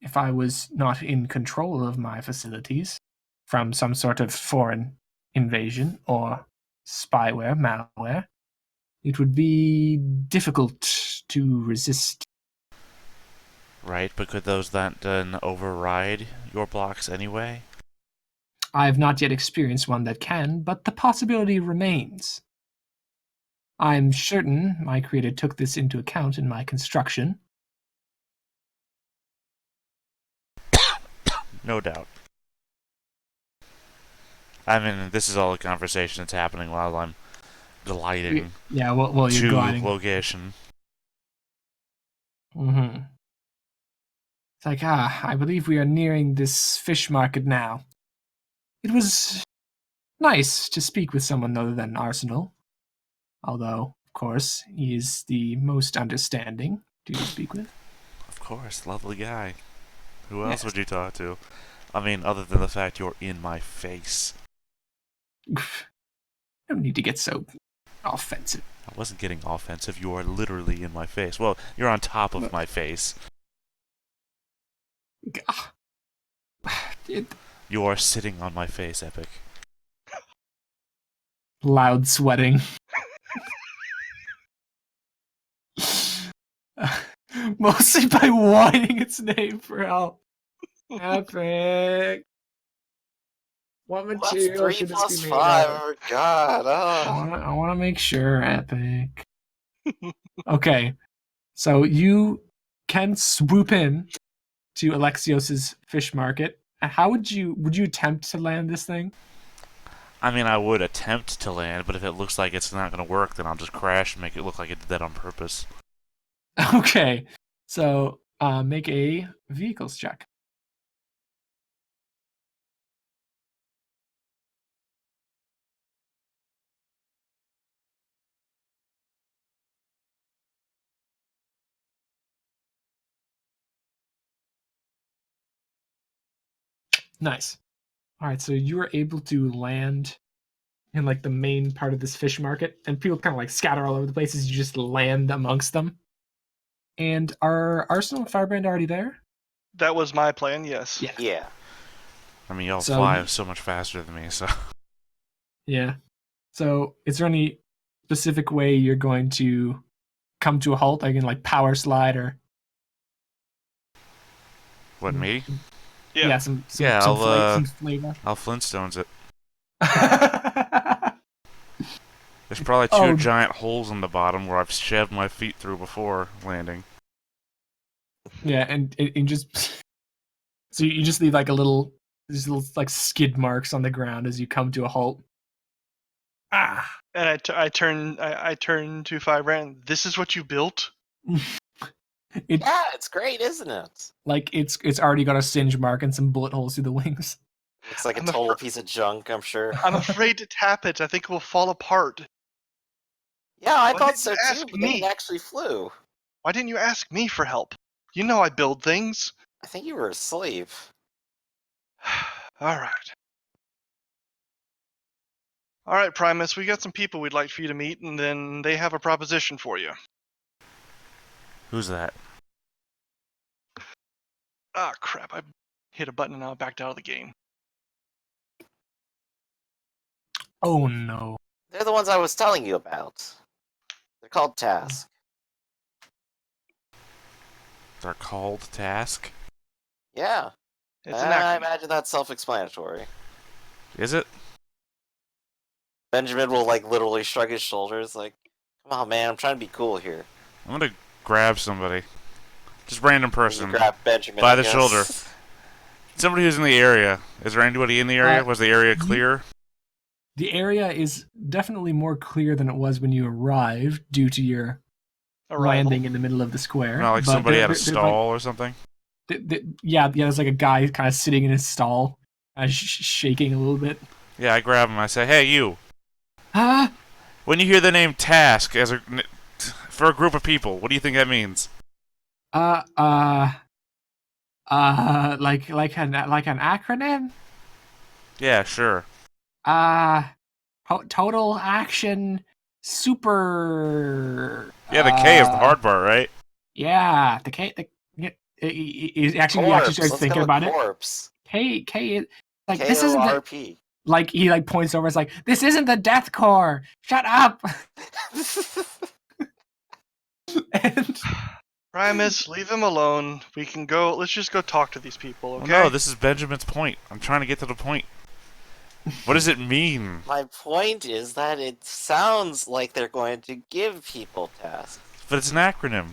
if I was not in control of my facilities from some sort of foreign invasion or spyware, malware, it would be difficult to resist. Right, but could those then override your blocks anyway? I have not yet experienced one that can, but the possibility remains. I'm certain my creator took this into account in my construction. No doubt. I mean, this is all a conversation that's happening while I'm gliding Yeah, well you're to gliding. location. Mm-hmm. It's like, I believe we are nearing this fish market now. It was nice to speak with someone other than Arsenal. Although, of course, he is the most understanding to speak with. Of course, lovely guy. Who else Yes. would you talk to? I mean, other than the fact you're in my face. Don't need to get so offensive. I wasn't getting offensive. You are literally in my face. Well, you're on top of my face. You are sitting on my face, Epic. Loud sweating. Mostly by whining its name for help. Epic. What What's material 3 should this plus be made 5? of? Oh, God. I want to make sure, Epic. Okay, so you can swoop in to Alexios's fish market. How would you attempt to land this thing? I mean, I would attempt to land, but if it looks like it's not going to work, then I'll just crash and make it look like it did that on purpose. Okay, so make a vehicles check. Nice. All right, so you are able to land in like the main part of this fish market, and people kind of like scatter all over the place as you just land amongst them. And are Arsenal and Firebrand already there? That was my plan, yes. Yeah. Yeah. I mean, y'all So fly you- so much faster than me, so... Yeah. So is there any specific way you're going to come to a halt? Like in like power slide or What, me? Yeah. some Yeah, some flavor. I'll Flintstones it. There's probably two Oh. giant holes in the bottom where I've shoved my feet through before landing. Yeah, and just so you just leave like these little like skid marks on the ground as you come to a halt. Ah. And I turn to Firebrand. This is what you built? It Yeah, it's great, isn't it? like it's already got a singe mark and some bullet holes through the wings. Looks like a I'm total piece of junk, I'm sure. I'm afraid to tap it. I think it will fall apart. Yeah, I Why thought didn't so you too, ask but then it me? actually flew. Why didn't you ask me for help? You know I build things. I think you were asleep. All right. All right, Primus, we got some people we'd like for you to meet, and then they have a proposition for you. Who's that? Ah, crap. I hit a button and now I backed out of the game. Oh no. They're the ones I was telling you about. They're called Task. They're called Task? Yeah. It's an I acronym. imagine that's self-explanatory. Is it? Benjamin will like literally shrug his shoulders like, come on man, I'm trying to be cool here. I'm gonna grab somebody. Just random And person. you grab Benjamin by I the guess. shoulder. Somebody who's in the area. Is there anybody in the area? Was the area clear? The area is definitely more clear than it was when you arrived due to your Arrival. landing in the middle of the square. Not like But somebody there- at a there's, stall or something? yeah, there's like a guy kind of sitting in his stall, shaking a little bit. Yeah, I grab him. I say, hey, you. Ah, When you hear the name Task for a group of people, what do you think that means? like an acronym. Yeah, sure. Total action super. Yeah, the K is the hard part, right? Yeah, the K. He actually Corpse. starts Let's thinking go with about it. corpse. K is like this isn't the, K-O-R-P. like he like points over. It's like this isn't the Death Corps. Shut up. And Primus, leave them alone. We can go. Let's just go talk to these people, okay? Well, no, this is Benjamin's point. I'm trying to get to the point. What does it mean? My point is that it sounds like they're going to give people tasks. But it's an acronym.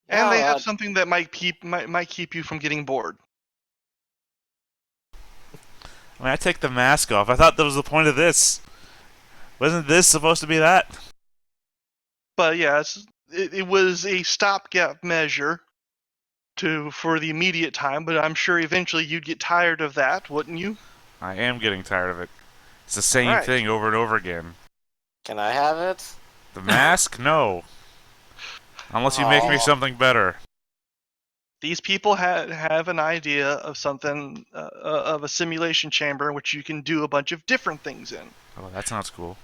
And they Yeah, have something that might keep you from getting bored. I mean, I take the mask off. I thought that was the point of this. Wasn't this supposed to be that? But yeah, it was a stopgap measure for the immediate time. But I'm sure eventually you'd get tired of that, wouldn't you? I am getting tired of it. It's the same Alright. thing over and over again. Can I have it? The mask? No. Unless you make me Aw. something better. These people have an idea of something of a simulation chamber in which you can do a bunch of different things in. Oh, that sounds cool.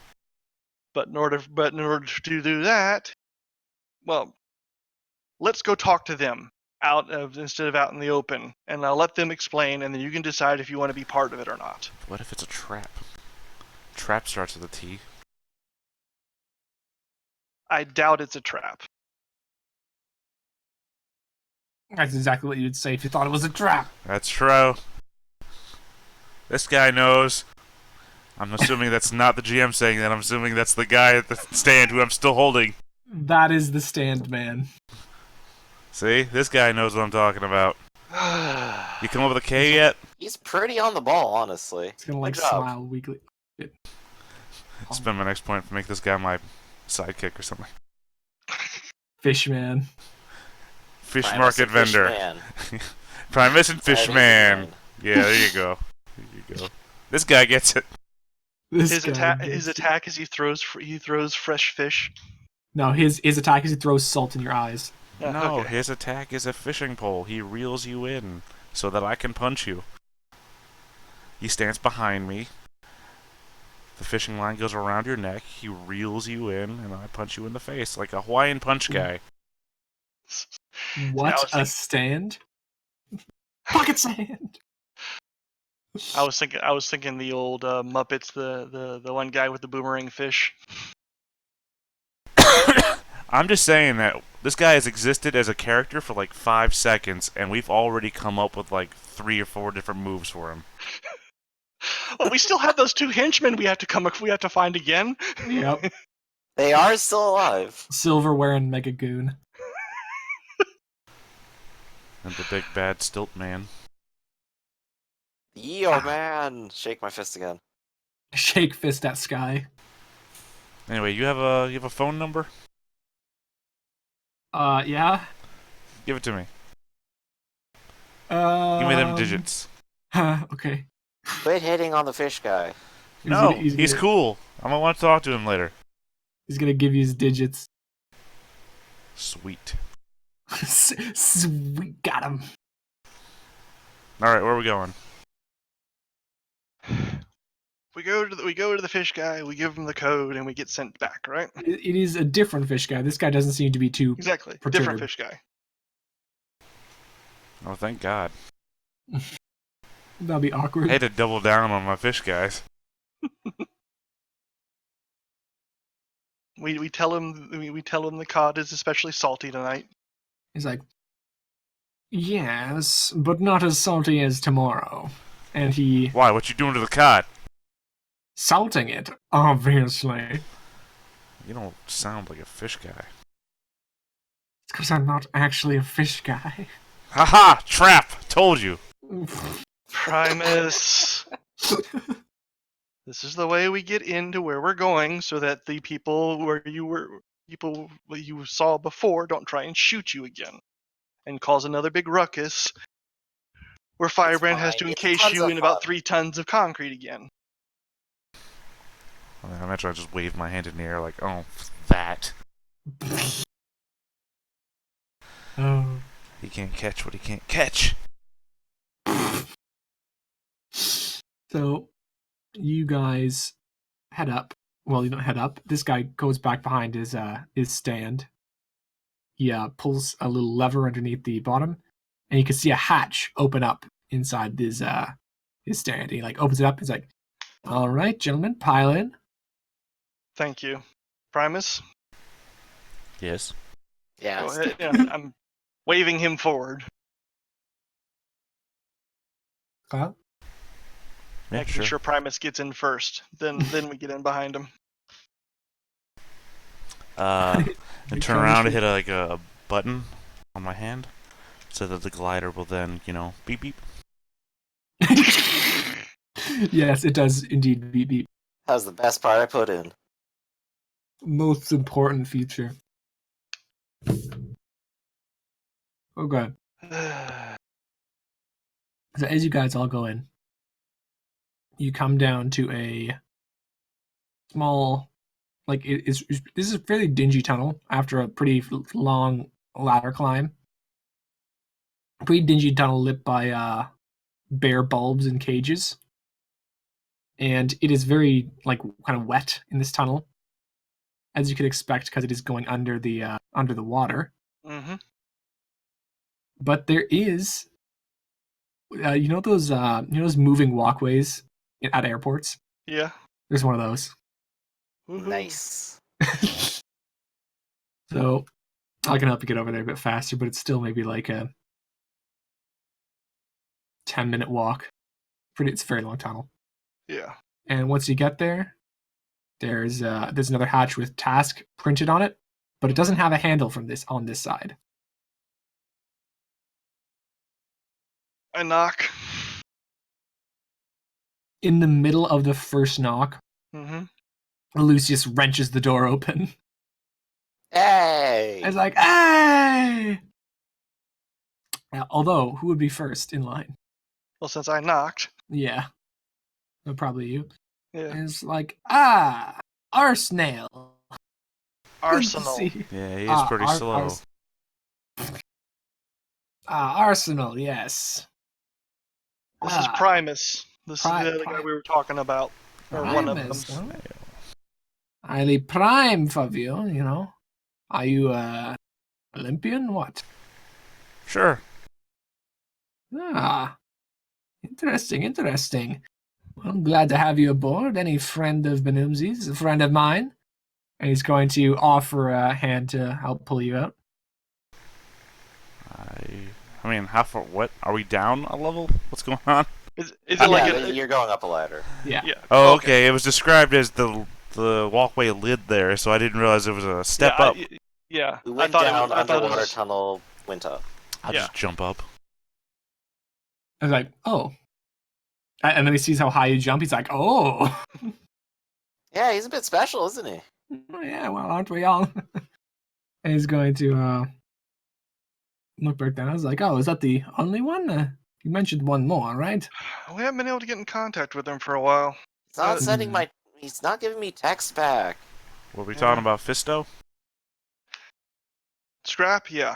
But in order to do that, well, let's go talk to them instead of out in the open, and I'll let them explain, and then you can decide if you want to be part of it or not. What if it's a trap? Trap starts with a T. I doubt it's a trap. That's exactly what you'd say if you thought it was a trap. That's true. This guy knows. I'm assuming that's not the GM saying that. I'm assuming that's the guy at the stand who I'm still holding. That is the stand man. See? This guy knows what I'm talking about. You come up with a K yet? He's pretty on the ball, honestly. It's gonna like Good job. smile weakly. Spend my next point to make this guy my sidekick or something. Fishman. Fish Primus market and Fish vendor. Man. Primus and That is Fishman. mine. Yeah, there you go. There you go. This guy gets it. His attack is he throws fresh fish. No, his attack is he throws salt in your eyes. No, Okay. his attack is a fishing pole. He reels you in so that I can punch you. He stands behind me. The fishing line goes around your neck. He reels you in, and I punch you in the face like a Hawaiian punch guy. What a stand! Pocket sand. I was thinking the old Muppets, the one guy with the boomerang fish. I'm just saying that this guy has existed as a character for like 5 seconds, and we've already come up with like 3 or 4 different moves for him. Well, we still have those 2 henchmen we have to find again. Yep. They are still alive. Silverware and Mega Goon. And the big bad stilt man. Yo, man. Shake my fist again. Shake fist at sky. Anyway, you have a phone number? Yeah. Give it to me. Give me them digits. Okay. Quit hitting on the fish guy. No, he's he's gonna, cool. I'm gonna want to talk to him later. He's gonna give you his digits. Sweet. Sweet, got him. All right, where are we going? We go to the fish guy. We give him the code, and we get sent back. Right? It is a different fish guy. This guy doesn't seem to be too Exactly. perturbed. Different fish guy. Oh, thank God. That'll be awkward. I had to double down on my fish guys. We tell him the cod is especially salty tonight. He's like, yes, but not as salty as tomorrow. And he Why? What you doing to the cod? salting it, obviously. You don't sound like a fish guy. It's because I'm not actually a fish guy. Haha! Trap! Told you. Primus. This is the way we get into where we're going, so that the people you saw before don't try and shoot you again, and cause another big ruckus, where Firebrand has to fine. It's encase tons you of in about fun. 3 tons of concrete again. I imagine I just wave my hand in the air like, oh, that. Oh. He can't catch what he can't catch. So, you guys head up. Well, you don't head up. This guy goes back behind his stand. He pulls a little lever underneath the bottom, and you can see a hatch open up inside his stand. He like opens it up. He's like, "All right, gentlemen, pile in." Thank you. Primus, Yes. Yeah. go ahead. Yeah, I'm waving him forward, Well, Yeah, making sure Primus gets in first. Then we get in behind him. And turn around and hit a button on my hand so that the glider will then, beep beep. Yes, it does indeed beep beep. That was the best part I put in. Most important feature. Okay. So as you guys all go in, you come down to a small, like this is a fairly dingy tunnel after a pretty long ladder climb. Pretty dingy tunnel lit by bare bulbs and cages, and it is very like kind of wet in this tunnel, as you could expect because it is going under the water. Mm-hmm. But there is, you know those moving walkways at airports. Yeah. There's one of those. Woohoo. Nice. So I can help you get over there a bit faster, but it's still maybe like a 10-minute walk. It's a very long tunnel. Yeah. And once you get there, there's another hatch with task printed on it, but it doesn't have a handle on this side. I knock. In the middle of the first knock, Mm-hmm. Lucius wrenches the door open. Hey! It's like, hey! Now, although, who would be first in line? Well, since I knocked. Yeah. Probably you. Yeah. It's like, Arsenal. Arsenal. Yeah, he is pretty slow. Arsenal, yes. This is Primus. This is the other guy Primus. we were talking about. Or one of them. Primus, huh? Highly prime of you, you know. Are you Olympian? What? Sure. Interesting. Well, I'm glad to have you aboard. Any friend of Benumzi's, a friend of mine. And he's going to offer a hand to help pull you out. I mean, how far? What? Are we down a level? What's going on? Is it like you're going up a ladder. Yeah. Oh, okay. It was described as the walkway lid there, so I didn't realize it was a step up. Yeah. We went down, underwater tunnel, went up. I'll just jump up. I was like, oh. And then he sees how high you jump. He's like, oh. Yeah, he's a bit special, isn't he? Yeah, well, aren't we all? And he's going to look back down. I was like, oh, is that the only one? You mentioned one more, right? We haven't been able to get in contact with him for a while. He's not he's not giving me text back. Were we talking about Fisto? Scrap? Yeah.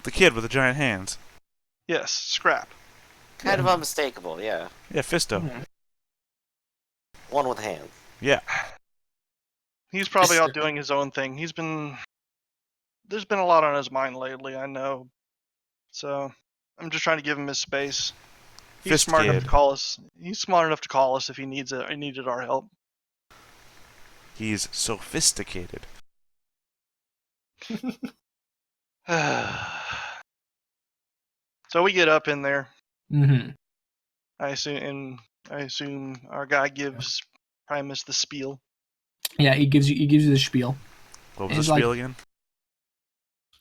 The kid with the giant hands. Yes, Scrap. Kind of unmistakable, yeah. Yeah, Fisto. Mm-hmm. One with hands. Yeah. He's probably out doing his own thing. There's been a lot on his mind lately, I know. So I'm just trying to give him his space. He's smart enough to call us. He's smart enough to call us if he needed our help. He's sophisticated. So we get up in there. Mm-hmm. I assume our guy gives Primus the spiel. Yeah, he gives you the spiel. What was the spiel again?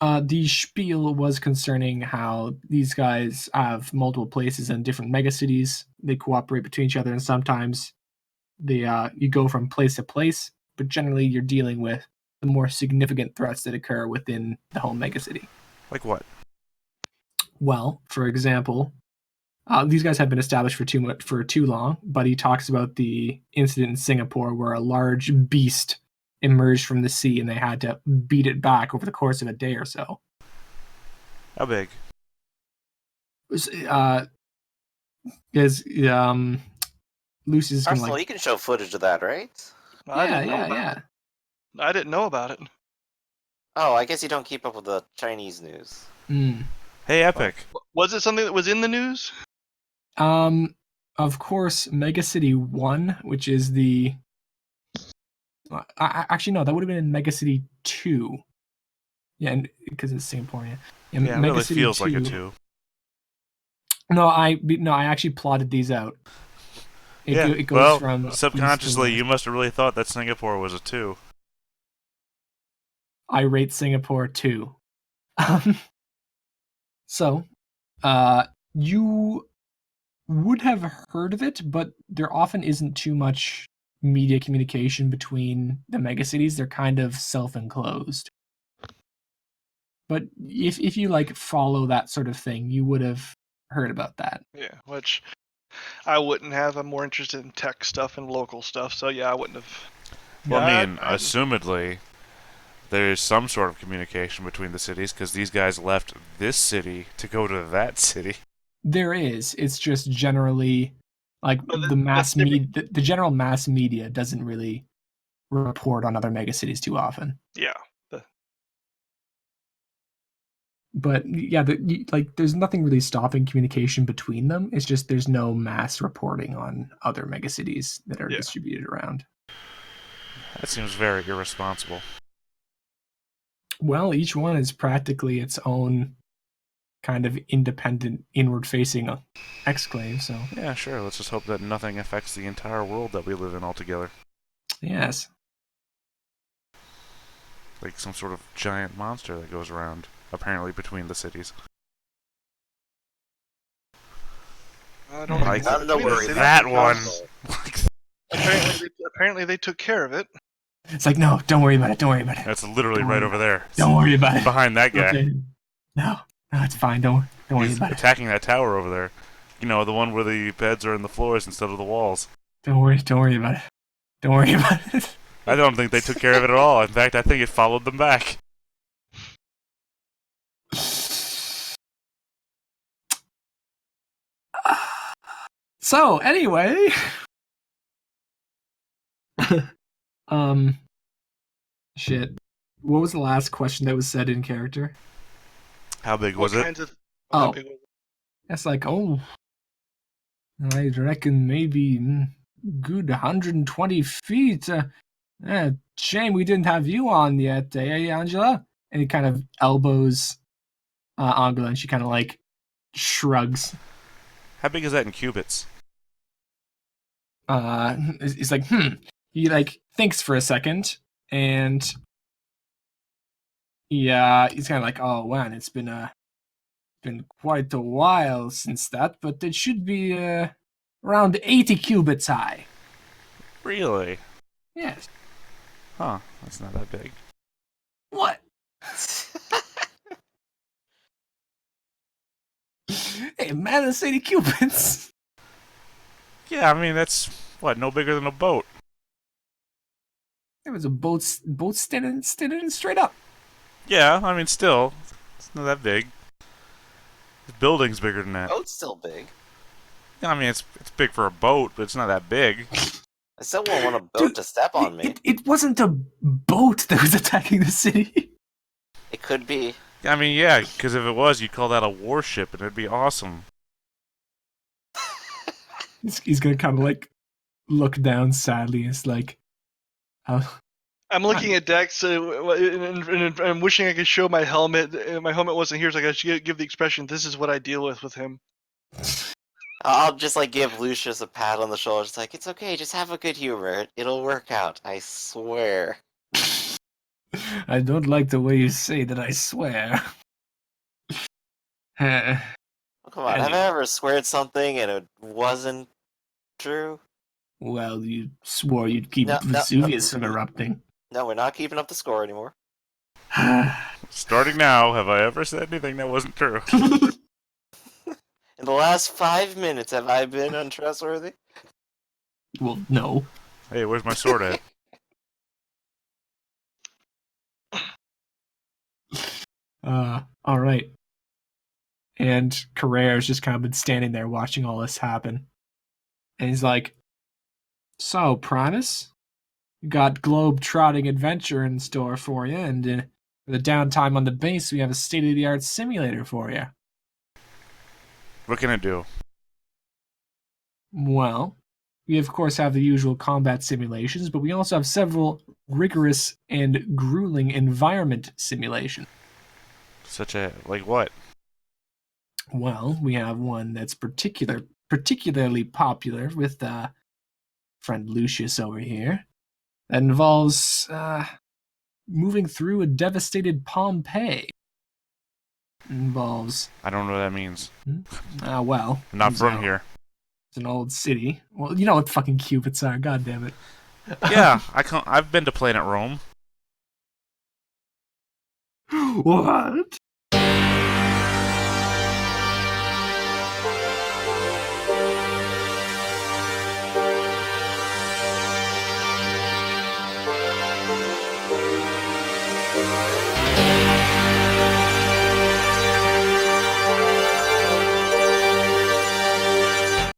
The spiel was concerning how these guys have multiple places in different megacities. They cooperate between each other, and sometimes you go from place to place, but generally you're dealing with the more significant threats that occur within the whole megacity. Like what? Well, for example, these guys have been established for too long, but he talks about the incident in Singapore where a large beast emerged from the sea and they had to beat it back over the course of a day or so. How big? Because Lucy's gonna Arsenal, you can show footage of that, right? Yeah. I didn't know about it. Oh, I guess you don't keep up with the Chinese news. Mm. Hey, Epic. Was it something that was in the news? Of course, Mega City 1, which is the... actually, no, that would have been in Mega City 2. Yeah, because it's Singaporean. Yeah, it really feels like a 2. No, I actually plotted these out. It goes from subconsciously, you must have really thought that Singapore was a 2. I rate Singapore 2. So, you would have heard of it, but there often isn't too much media communication between the megacities. They're kind of self-enclosed. But if you like follow that sort of thing, you would have heard about that. Yeah, which I wouldn't have. I'm more interested in tech stuff and local stuff. So yeah, I wouldn't have. Well, Yeah, I mean, assumedly, there's some sort of communication between the cities because these guys left this city to go to that city. There is. It's just generally like Oh, the mass that's different. media. The general mass media doesn't really report on other megacities too often. Yeah. But yeah, like there's nothing really stopping communication between them. It's just there's no mass reporting on other megacities that are Yeah. distributed around. That seems very irresponsible. Well, each one is practically its own kind of independent, inward-facing exclave. So Yeah, sure. Let's just hope that nothing affects the entire world that we live in altogether. yes, Like some sort of giant monster that goes around, apparently between the cities. I don't Like, Not to worry. that one. Apparently they took care of it. it's like no, don't worry about it. Don't worry about it. That's literally right over there. Don't worry about it. Behind that guy. Okay. No, it's fine. Don't worry He's about it. attacking that tower over there. You know, the one where the beds are in the floors instead of the walls. Don't worry about it. Don't worry about it. I don't think they took care of it at all. In fact, I think it followed them back. So anyway, shit. What was the last question that was said in character? How big What was it? kinds of? Oh. how big was it? That's like, oh, I reckon maybe good 120 feet. Shame we didn't have you on yet, eh, Angela? And he kind of elbows Angela, and she kind of like shrugs. How big is that in cubits? He's like, He like thinks for a second, and he's kind of like, oh man, it's been quite a while since that, but it should be around 80 cubits high. Really? Yes. Huh, that's not that big. What? Hey man, that's 80 cubits. Yeah, I mean, that's, what, no bigger than a boat. There was a boat standing straight up. Yeah, I mean, still, it's not that big. The building's bigger than that. Boat's still big. I mean, it's big for a boat, but it's not that big. I still won't want a boat Dude, to step on me. It wasn't a boat that was attacking the city. It could be. I mean, yeah, because if it was, you'd call that a warship, and it'd be awesome. He's gonna kind of like look down sadly. It's like, I'm looking at Dex and I'm wishing I could show my helmet. My helmet wasn't here, so I should give the expression, this is what I deal with him. I'll just like give Lucius a pat on the shoulder. It's like, it's okay, just have a good humor. It'll work out, I swear. I don't like the way you say that, I swear. Oh, come on, have I ever sweared something and it wasn't true? Well, you swore you'd keep No, Vesuvius from erupting. No, we're not keeping up the score anymore. Starting now, have I ever said anything that wasn't true? In the last 5 minutes, have I been untrustworthy? Well, no. Hey, where's my sword at? All right. And Carrere's just kind of been standing there watching all this happen. And he's like, so, Primus, we got globe-trotting adventure in store for you, and for the downtime on the base, we have a state-of-the-art simulator for you. What can it do? Well, we of course have the usual combat simulations, but we also have several rigorous and grueling environment simulations. Such a, like what? Well, we have one that's particularly popular with friend Lucius over here. That involves moving through a devastated Pompeii. Involves I don't know what that means. well. I'm not from so- here. It's an old city. Well, you know what fucking cubits are. God damn it. Yeah, I've been to Planet Rome. What?